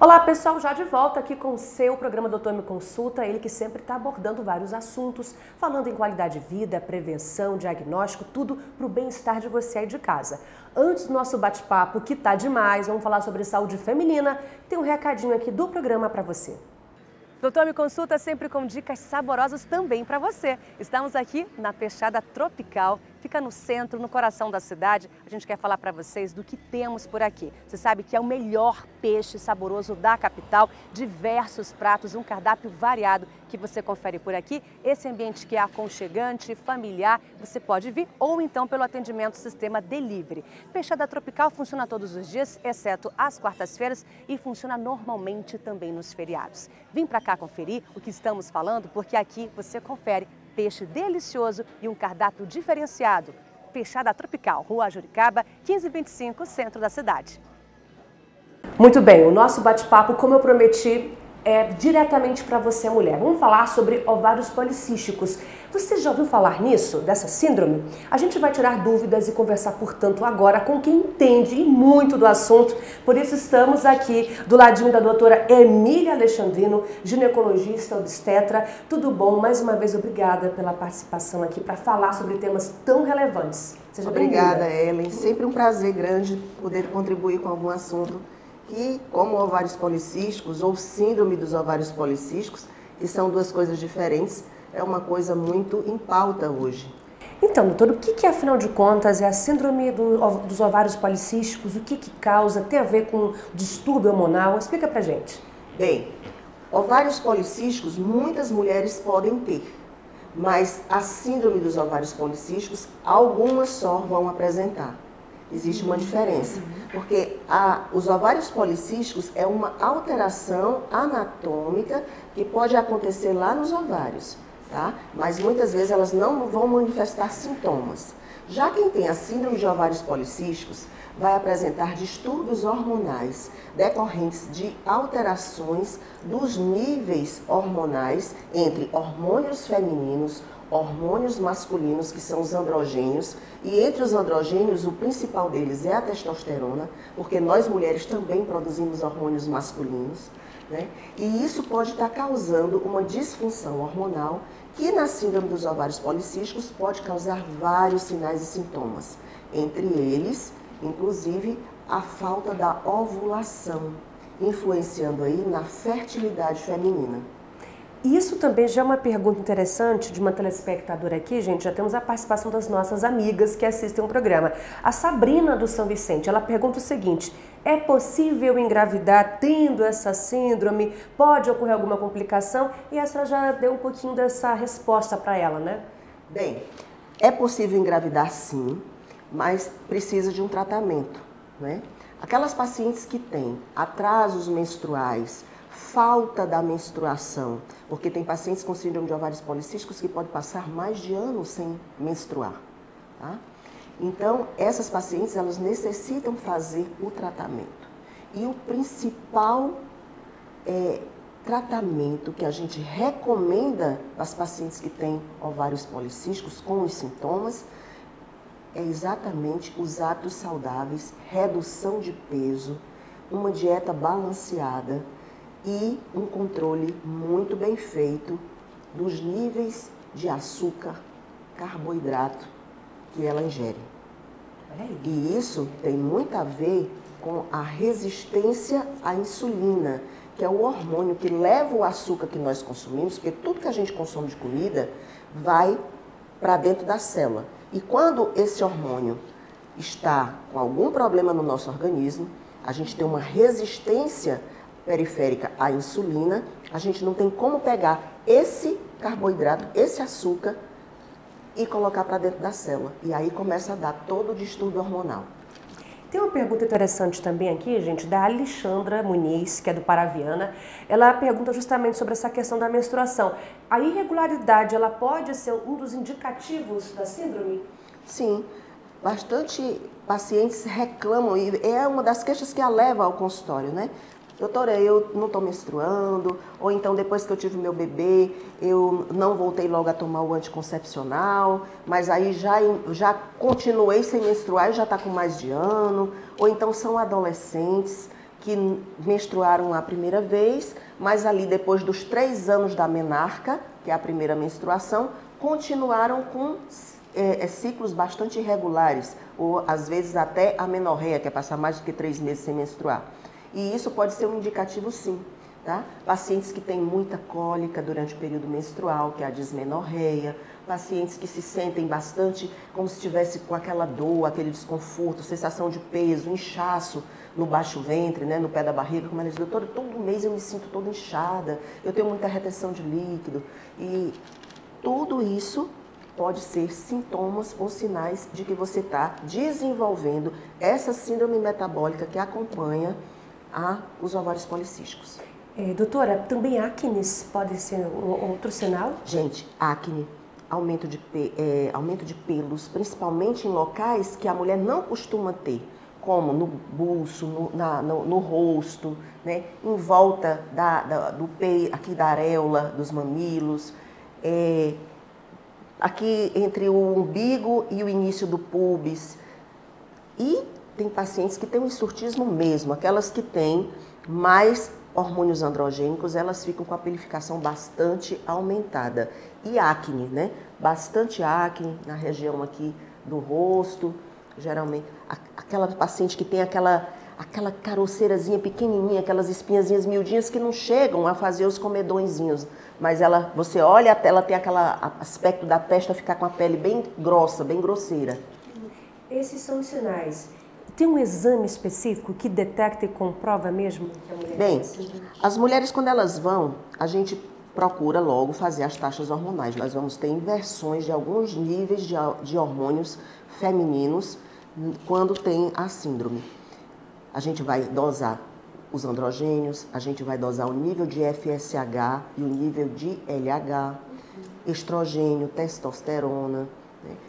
Olá pessoal, já de volta aqui com o seu programa Doutor Me Consulta, ele que sempre está abordando vários assuntos, falando em qualidade de vida, prevenção, diagnóstico, tudo para o bem-estar de você aí de casa. Antes do nosso bate-papo, que tá demais, vamos falar sobre saúde feminina, tem um recadinho aqui do programa para você. Doutor Me Consulta sempre com dicas saborosas também para você. Estamos aqui na Peixada Tropical, fica no centro, no coração da cidade. A gente quer falar para vocês do que temos por aqui. Você sabe que é o melhor peixe saboroso da capital, diversos pratos, um cardápio variado que você confere por aqui. Esse ambiente que é aconchegante, familiar, você pode vir ou então pelo atendimento sistema delivery. Peixada Tropical funciona todos os dias, exceto às quartas-feiras, e funciona normalmente também nos feriados. Vim para cá conferir o que estamos falando, porque aqui você confere peixe delicioso e um cardápio diferenciado. Peixada Tropical, Rua Juricaba, 1525, centro da cidade. Muito bem, o nosso bate-papo, como eu prometi, é diretamente para você, mulher. Vamos falar sobre ovários policísticos. Você já ouviu falar nisso, dessa síndrome? A gente vai tirar dúvidas e conversar, portanto, agora com quem entende muito do assunto. Por isso estamos aqui do ladinho da doutora Emília Alexandrino, ginecologista, obstetra. Tudo bom? Mais uma vez, obrigada pela participação aqui para falar sobre temas tão relevantes. Seja Obrigada, Ellen. Sempre um prazer grande poder contribuir com algum assunto que, como ovários policísticos ou síndrome dos ovários policísticos, que são duas coisas diferentes, é uma coisa muito em pauta hoje. Então, doutor, o que afinal de contas é a síndrome dos ovários policísticos? O que causa? Tem a ver com distúrbio hormonal? Explica pra gente. Bem, ovários policísticos muitas mulheres podem ter, mas a síndrome dos ovários policísticos algumas só vão apresentar. Existe uma diferença, porque os ovários policísticos é uma alteração anatômica que pode acontecer lá nos ovários, tá? Mas muitas vezes elas não vão manifestar sintomas. Já quem tem a síndrome de ovários policísticos vai apresentar distúrbios hormonais decorrentes de alterações dos níveis hormonais entre hormônios femininos, hormônios masculinos, que são os androgênios, e entre os androgênios, o principal deles é a testosterona, porque nós mulheres também produzimos hormônios masculinos, né? E isso pode estar causando uma disfunção hormonal, que na síndrome dos ovários policísticos pode causar vários sinais e sintomas, entre eles, inclusive, a falta da ovulação, influenciando aí na fertilidade feminina. Isso também já é uma pergunta interessante de uma telespectadora aqui, gente. Já temos a participação das nossas amigas que assistem o programa. A Sabrina do São Vicente, ela pergunta o seguinte: é possível engravidar tendo essa síndrome? Pode ocorrer alguma complicação? E a senhora já deu um pouquinho dessa resposta para ela, né? Bem, é possível engravidar sim, mas precisa de um tratamento, né? Aquelas pacientes que têm atrasos menstruais, falta da menstruação, porque tem pacientes com síndrome de ovários policísticos que podem passar mais de anos sem menstruar, tá? Então, essas pacientes, elas necessitam fazer o tratamento. E o principal tratamento que a gente recomenda às pacientes que têm ovários policísticos com os sintomas é exatamente os hábitos saudáveis, redução de peso, uma dieta balanceada e um controle muito bem feito dos níveis de açúcar, carboidrato que ela ingere. E isso tem muito a ver com a resistência à insulina, que é o hormônio que leva o açúcar que nós consumimos, porque tudo que a gente consome de comida vai para dentro da célula. E quando esse hormônio está com algum problema no nosso organismo, a gente tem uma resistência periférica à insulina, a gente não tem como pegar esse carboidrato, esse açúcar e colocar para dentro da célula. E aí começa a dar todo o distúrbio hormonal. Tem uma pergunta interessante também aqui, gente, da Alexandra Muniz, que é do Paraviana. Ela pergunta justamente sobre essa questão da menstruação. A irregularidade, ela pode ser um dos indicativos da síndrome? Sim, bastante pacientes reclamam, e é uma das queixas que a leva ao consultório, né? Doutora, eu não estou menstruando, ou então depois que eu tive meu bebê, eu não voltei logo a tomar o anticoncepcional, mas aí já continuei sem menstruar e já está com mais de ano, ou então são adolescentes que menstruaram a primeira vez, mas ali depois dos 3 anos da menarca, que é a primeira menstruação, continuaram com ciclos bastante irregulares, ou às vezes até amenorreia, que é passar mais do que 3 meses sem menstruar. E isso pode ser um indicativo sim. Tá? Pacientes que têm muita cólica durante o período menstrual, que é a dismenorreia, pacientes que se sentem bastante como se estivesse com aquela dor, aquele desconforto, sensação de peso, inchaço no baixo ventre, né, no pé da barriga, como ela diz, doutora, todo mês eu me sinto toda inchada, eu tenho muita retenção de líquido. E tudo isso pode ser sintomas ou sinais de que você está desenvolvendo essa síndrome metabólica que acompanha os ovários policísticos. Doutora, também acnes pode ser outro sinal? Gente, acne, aumento de pelos, principalmente em locais que a mulher não costuma ter, como no buço, no rosto, né? Em volta do peito, aqui da areola, dos mamilos, aqui entre o umbigo e o início do púbis. E tem pacientes que têm um hirsutismo mesmo, aquelas que têm mais hormônios androgênicos, elas ficam com a pelificação bastante aumentada. E acne, né? Bastante acne na região aqui do rosto, geralmente. Aquela paciente que tem aquela caroceirazinha pequenininha, aquelas espinhazinhas miudinhas que não chegam a fazer os comedõezinhos. Mas você olha, ela tem aquele aspecto da testa ficar com a pele bem grossa, bem grosseira. Esses são os sinais. Tem um exame específico que detecta e comprova mesmo que a mulher Bem, as mulheres quando elas vão, a gente procura logo fazer as taxas hormonais. Nós vamos ter inversões de alguns níveis de hormônios femininos quando tem a síndrome. A gente vai dosar os androgênios, a gente vai dosar o nível de FSH e o nível de LH, estrogênio, testosterona.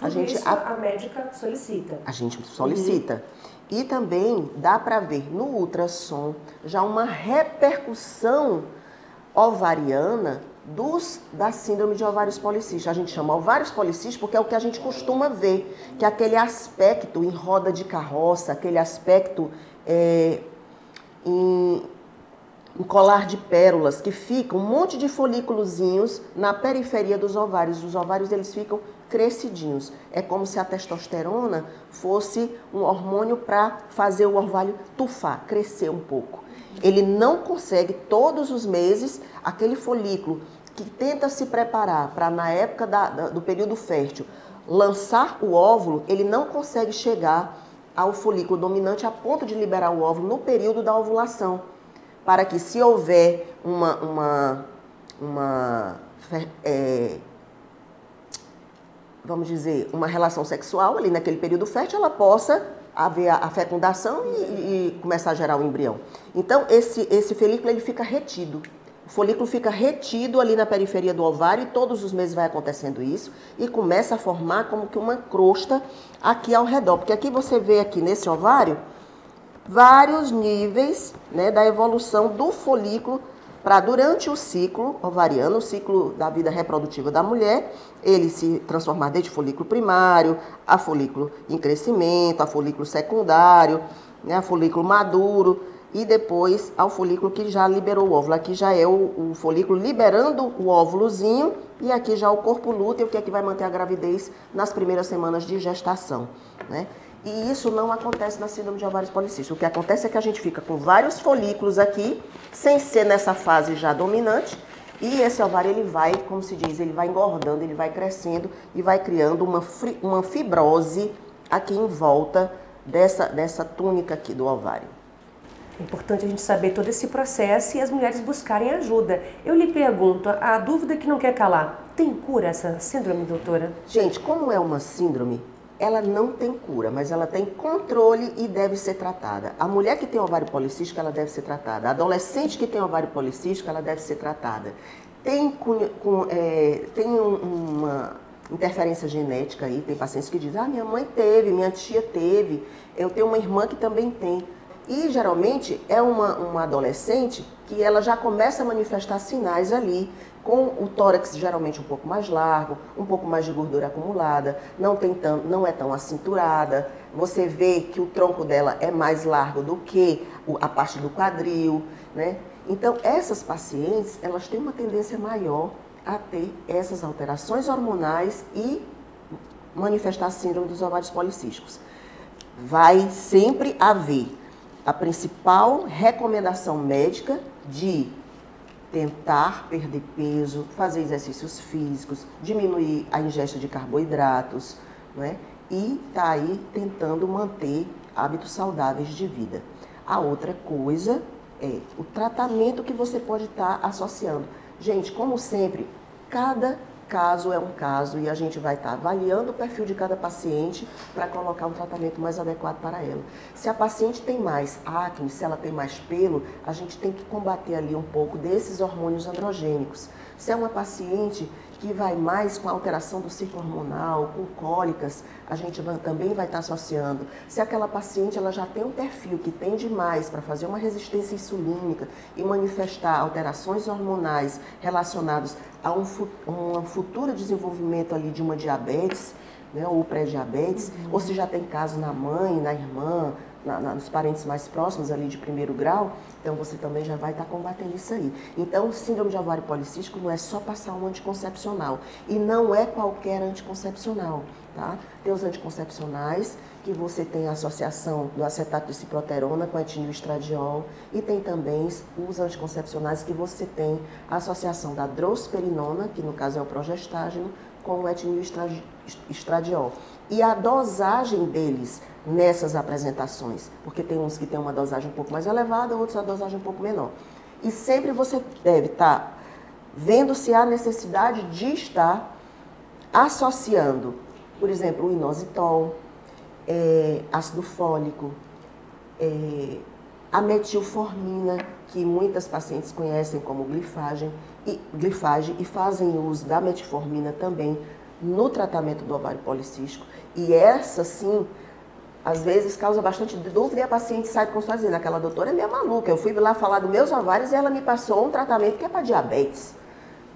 A médica solicita. A gente solicita. E também dá para ver no ultrassom já uma repercussão ovariana da síndrome de ovários policísticos. A gente chama ovários policísticos porque é o que a gente costuma ver, que é aquele aspecto em roda de carroça, aquele aspecto em colar de pérolas, que fica um monte de folículozinhos na periferia dos ovários. Os ovários eles ficam crescidinhos. É como se a testosterona fosse um hormônio para fazer o ovário tufar, crescer um pouco. Ele não consegue todos os meses, aquele folículo que tenta se preparar para na época do período fértil lançar o óvulo, ele não consegue chegar ao folículo dominante a ponto de liberar o óvulo no período da ovulação, para que se houver vamos dizer, uma relação sexual ali naquele período fértil, ela possa haver a fecundação e começar a gerar o embrião. Então, esse folículo ele fica retido. O folículo fica retido ali na periferia do ovário e todos os meses vai acontecendo isso e começa a formar como que uma crosta aqui ao redor. Porque aqui você vê aqui nesse ovário vários níveis, né, da evolução do folículo para durante o ciclo ovariano, o ciclo da vida reprodutiva da mulher, ele se transformar desde folículo primário, a folículo em crescimento, a folículo secundário, né, a folículo maduro e depois ao folículo que já liberou o óvulo. Aqui já é o folículo liberando o óvulozinho e aqui já o corpo lúteo, que é que vai manter a gravidez nas primeiras semanas de gestação, né? E isso não acontece na síndrome de ovários policísticos. O que acontece é que a gente fica com vários folículos aqui, sem ser nessa fase já dominante, e esse ovário ele vai, como se diz, ele vai engordando, ele vai crescendo e vai criando uma fibrose aqui em volta dessa túnica aqui do ovário. É importante a gente saber todo esse processo e as mulheres buscarem ajuda. Eu lhe pergunto, a dúvida que não quer calar, tem cura essa síndrome, doutora? Gente, como é uma síndrome, ela não tem cura, mas ela tem controle e deve ser tratada. A mulher que tem ovário policístico, ela deve ser tratada. A adolescente que tem ovário policístico, ela deve ser tratada. Tem uma interferência genética aí, tem pacientes que dizem, minha mãe teve, minha tia teve, eu tenho uma irmã que também tem. E geralmente é uma adolescente que ela já começa a manifestar sinais ali com o tórax geralmente um pouco mais largo, um pouco mais de gordura acumulada, não é tão acinturada. Você vê que o tronco dela é mais largo do que a parte do quadril, né? Então, essas pacientes, elas têm uma tendência maior a ter essas alterações hormonais e manifestar a síndrome dos ovários policísticos. Vai sempre haver a principal recomendação médica de tentar perder peso, fazer exercícios físicos, diminuir a ingesta de carboidratos, né? E tá aí tentando manter hábitos saudáveis de vida. A outra coisa é o tratamento que você pode estar associando. Gente, como sempre, cada caso é um caso e a gente vai estar avaliando o perfil de cada paciente para colocar um tratamento mais adequado para ela. Se a paciente tem mais acne, se ela tem mais pelo, a gente tem que combater ali um pouco desses hormônios androgênicos. Se é uma paciente que vai mais com alteração do ciclo hormonal, com cólicas, a gente também vai estar associando. Se aquela paciente ela já tem um perfil que tende mais para fazer uma resistência insulínica e manifestar alterações hormonais relacionadas a um futuro desenvolvimento ali de uma diabetes, né, ou pré-diabetes, ou se já tem caso na mãe, na irmã, nos parentes mais próximos ali de primeiro grau, então você também já vai estar combatendo isso aí. Então, síndrome de ovário policístico não é só passar um anticoncepcional e não é qualquer anticoncepcional, tá? Tem os anticoncepcionais que você tem a associação do acetato de ciproterona com etinil estradiol e tem também os anticoncepcionais que você tem a associação da drosperinona, que no caso é o progestágeno, com o etinil estradiol. E a dosagem deles nessas apresentações, porque tem uns que tem uma dosagem um pouco mais elevada, outros uma dosagem um pouco menor. E sempre você deve estar vendo se há necessidade de estar associando, por exemplo, o inositol, ácido fólico, a metilformina, que muitas pacientes conhecem como glifagem e fazem uso da metformina também no tratamento do ovário policístico. E essa, sim, às vezes causa bastante dúvida e a paciente sai do consultório dizendo: aquela doutora é meio maluca, eu fui lá falar dos meus ovários e ela me passou um tratamento que é para diabetes.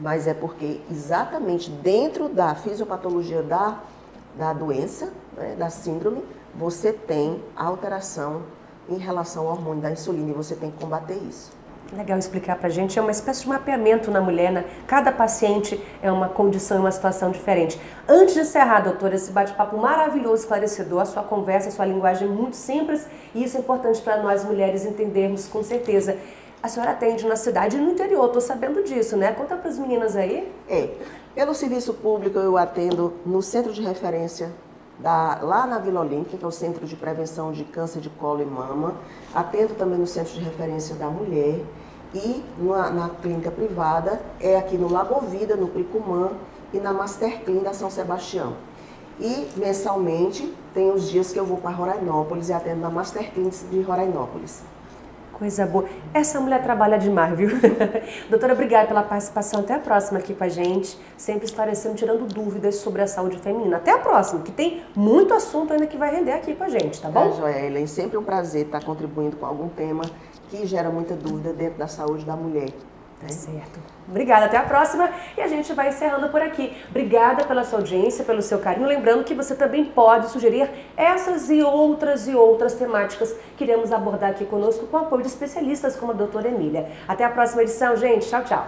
Mas é porque exatamente dentro da fisiopatologia da doença, né, da síndrome, você tem a alteração em relação ao hormônio da insulina e você tem que combater isso. Legal explicar pra gente, é uma espécie de mapeamento na mulher, né? Cada paciente é uma condição e uma situação diferente. Antes de encerrar, doutora, esse bate-papo maravilhoso, esclarecedor, a sua conversa, a sua linguagem é muito simples e isso é importante para nós mulheres entendermos com certeza. A senhora atende na cidade e no interior, tô sabendo disso, né? Conta pras meninas aí. Pelo serviço público eu atendo no centro de referência lá na Vila Olímpica, que é o Centro de Prevenção de Câncer de Colo e Mama. Atendo também no Centro de Referência da Mulher e na clínica privada, aqui no Lagovida, no Pricumã e na Masterclin da São Sebastião. E mensalmente tem os dias que eu vou para Rorainópolis e atendo na Masterclin de Rorainópolis. Coisa boa. Essa mulher trabalha demais, viu? Doutora, obrigada pela participação. Até a próxima aqui com a gente, sempre esclarecendo, tirando dúvidas sobre a saúde feminina. Até a próxima, que tem muito assunto ainda que vai render aqui com a gente, tá bom? Joia, Ellen, sempre um prazer estar contribuindo com algum tema que gera muita dúvida dentro da saúde da mulher. Tá certo. Obrigada, até a próxima. E a gente vai encerrando por aqui. Obrigada pela sua audiência, pelo seu carinho. Lembrando que você também pode sugerir essas e outras temáticas que iremos abordar aqui conosco com o apoio de especialistas como a doutora Emília. Até a próxima edição, gente. Tchau, tchau.